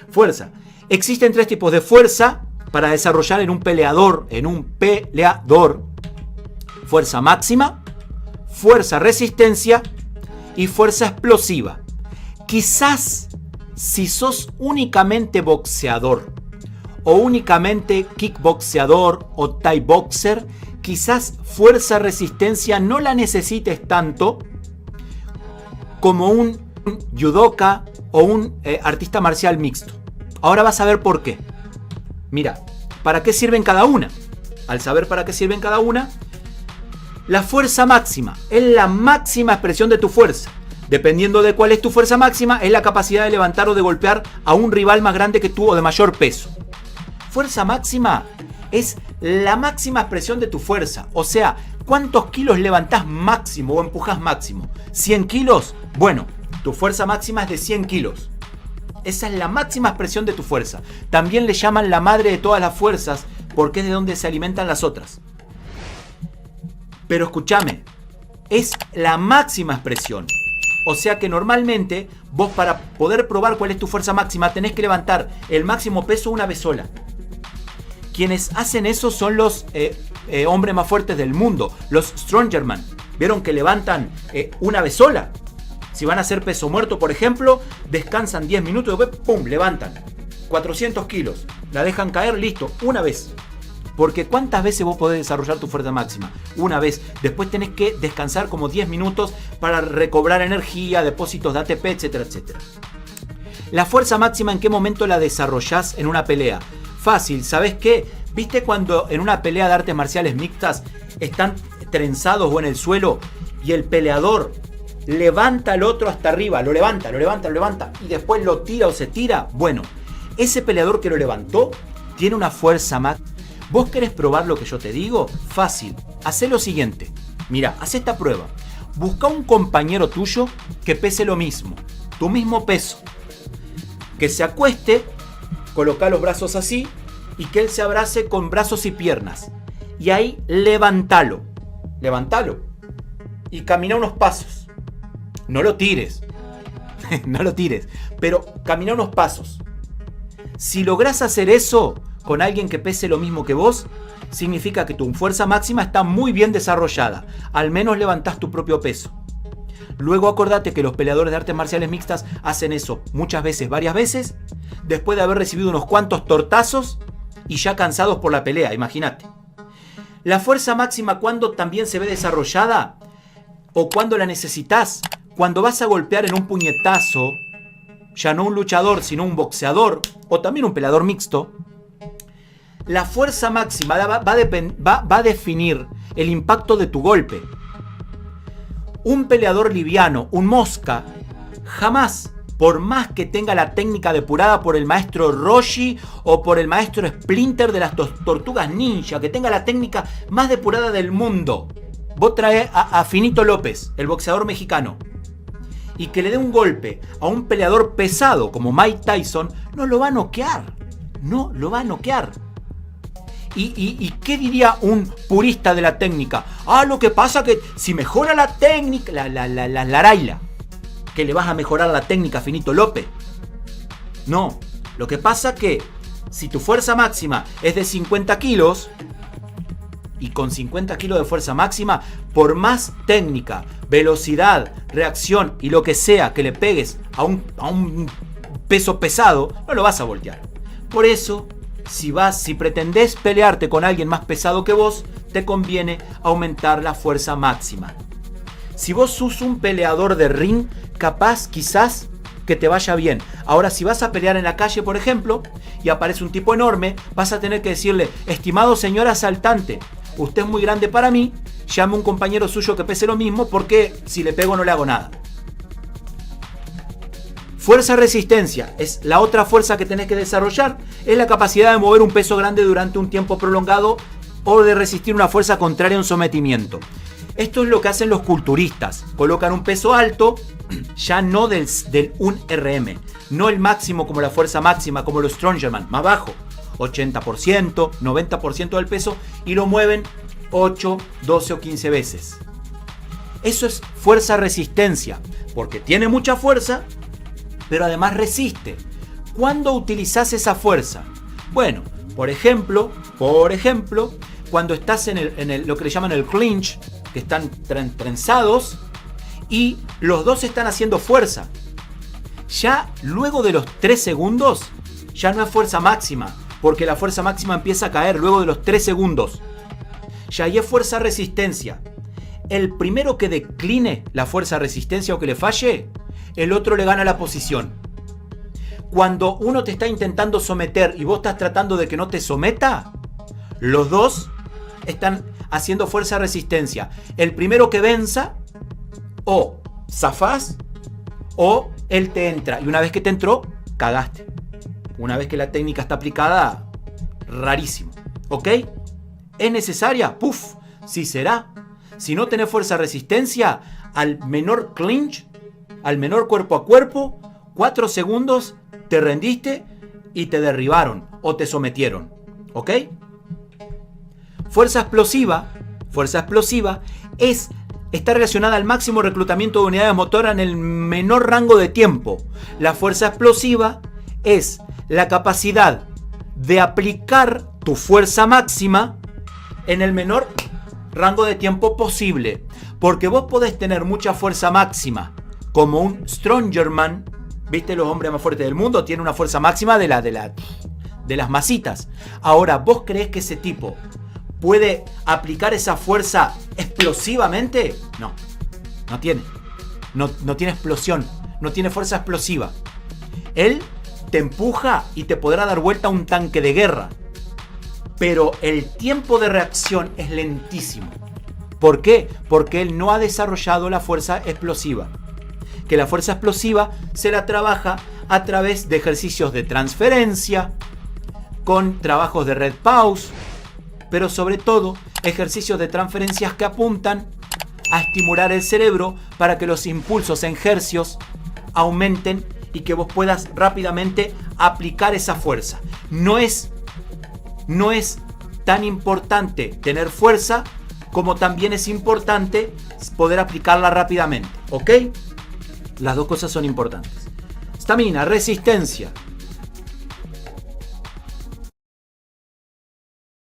Fuerza. Existen 3 tipos de fuerza para desarrollar en un peleador. Fuerza máxima, fuerza resistencia y fuerza explosiva. Quizás si sos únicamente boxeador o únicamente kickboxeador o thai boxer, quizás fuerza resistencia no la necesites tanto como un judoka o un artista marcial mixto. Ahora vas a ver por qué. Mira, ¿para qué sirven cada una? Al saber para qué sirven cada una, la fuerza máxima es la máxima expresión de tu fuerza. Dependiendo de cuál es tu fuerza máxima, es la capacidad de levantar o de golpear a un rival más grande que tú o de mayor peso. Fuerza máxima es la máxima expresión de tu fuerza. O sea, ¿cuántos kilos levantás máximo o empujás máximo? ¿100 kilos? Bueno, tu fuerza máxima es de 100 kilos. Esa es la máxima expresión de tu fuerza. También le llaman la madre de todas las fuerzas porque es de donde se alimentan las otras. Pero escúchame, es la máxima expresión. O sea que normalmente vos, para poder probar cuál es tu fuerza máxima, tenés que levantar el máximo peso una vez sola. Quienes hacen eso son los hombres más fuertes del mundo, los Strongman. ¿Vieron que levantan una vez sola? Si van a hacer peso muerto, por ejemplo, descansan 10 minutos y después ¡pum! Levantan 400 kilos. La dejan caer, listo, una vez. Porque ¿cuántas veces vos podés desarrollar tu fuerza máxima? Una vez. Después tenés que descansar como 10 minutos para recobrar energía, depósitos de ATP, etcétera, etcétera. La fuerza máxima, ¿en qué momento la desarrollás en una pelea? Fácil, ¿sabés qué? ¿Viste cuando en una pelea de artes marciales mixtas están trenzados o en el suelo y el peleador levanta al otro hasta arriba, lo levanta y después lo tira o se tira? Bueno, ese peleador que lo levantó tiene una fuerza máxima. ¿Vos querés probar lo que yo te digo? Fácil. Hacé lo siguiente. Mira, haz esta prueba. Busca un compañero tuyo que pese lo mismo, tu mismo peso. Que se acueste, coloca los brazos así y que él se abrace con brazos y piernas. Y ahí levántalo. Levántalo. Y camina unos pasos. No lo tires. No lo tires. Pero camina unos pasos. Si lográs hacer eso con alguien que pese lo mismo que vos, significa que tu fuerza máxima está muy bien desarrollada. Al menos levantás tu propio peso. Luego acordate que los peleadores de artes marciales mixtas hacen eso muchas veces, varias veces, después de haber recibido unos cuantos tortazos y ya cansados por la pelea, imagínate. La fuerza máxima, ¿cuándo también se ve desarrollada? ¿O cuándo la necesitas? Cuando vas a golpear en un puñetazo, ya no un luchador, sino un boxeador, o también un peleador mixto. La fuerza máxima va a definir el impacto de tu golpe. Un peleador liviano, un mosca, jamás, por más que tenga la técnica depurada por el maestro Roshi o por el maestro Splinter de las tortugas ninja, que tenga la técnica más depurada del mundo, vos traes a Finito López, el boxeador mexicano, y que le dé un golpe a un peleador pesado como Mike Tyson, no lo va a noquear. No lo va a noquear. ¿Y qué diría un purista de la técnica? Lo que pasa que si mejora la técnica, la laraila, que le vas a mejorar la técnica a Finito López. No, lo que pasa que si tu fuerza máxima es de 50 kilos, y con 50 kilos de fuerza máxima, por más técnica, velocidad, reacción y lo que sea que le pegues a un peso pesado, no lo vas a voltear. Por eso, si pretendés pelearte con alguien más pesado que vos, te conviene aumentar la fuerza máxima. Si vos sos un peleador de ring, capaz, quizás, que te vaya bien. Ahora, si vas a pelear en la calle, por ejemplo, y aparece un tipo enorme, vas a tener que decirle: estimado señor asaltante, usted es muy grande para mí, llame a un compañero suyo que pese lo mismo, porque si le pego no le hago nada. Fuerza resistencia es la otra fuerza que tenés que desarrollar. Es la capacidad de mover un peso grande durante un tiempo prolongado o de resistir una fuerza contraria a un sometimiento. Esto es lo que hacen los culturistas. Colocan un peso alto, ya no del 1 RM, no el máximo como la fuerza máxima, como los Strongman, más bajo, 80%, 90% del peso, y lo mueven 8, 12 o 15 veces. Eso es fuerza resistencia, porque tiene mucha fuerza, pero además resiste. ¿Cuándo utilizás esa fuerza? Bueno, por ejemplo, cuando estás en lo que le llaman el clinch, que están trenzados y los dos están haciendo fuerza. Ya luego de los 3 segundos, ya no es fuerza máxima, porque la fuerza máxima empieza a caer luego de los 3 segundos. Ya ahí es fuerza resistencia. El primero que decline la fuerza resistencia o que le falle, el otro le gana la posición. Cuando uno te está intentando someter y vos estás tratando de que no te someta, los dos están haciendo fuerza resistencia. El primero que venza, o zafás, o él te entra. Y una vez que te entró, cagaste. Una vez que la técnica está aplicada, rarísimo. ¿Ok? ¿Es necesaria? ¡Puf! Sí será. Si no tenés fuerza resistencia, al menor clinch, al menor cuerpo a cuerpo, 4 segundos te rendiste y te derribaron o te sometieron. ¿Ok? Fuerza explosiva está relacionada al máximo reclutamiento de unidades motoras en el menor rango de tiempo. La fuerza explosiva es la capacidad de aplicar tu fuerza máxima en el menor rango de tiempo posible. Porque vos podés tener mucha fuerza máxima, como un Strongman. ¿Viste? Los hombres más fuertes del mundo tienen una fuerza máxima de las masitas. Ahora, ¿vos creés que ese tipo puede aplicar esa fuerza explosivamente? No, no tiene. No tiene explosión, no tiene fuerza explosiva. Él te empuja y te podrá dar vuelta a un tanque de guerra. Pero el tiempo de reacción es lentísimo. ¿Por qué? Porque él no ha desarrollado la fuerza explosiva. Que la fuerza explosiva se la trabaja a través de ejercicios de transferencia, con trabajos de red pause, pero sobre todo ejercicios de transferencias que apuntan a estimular el cerebro para que los impulsos en hercios aumenten y que vos puedas rápidamente aplicar esa fuerza. No es tan importante tener fuerza como también es importante poder aplicarla rápidamente. ¿Ok? Las dos cosas son importantes. Estamina, resistencia.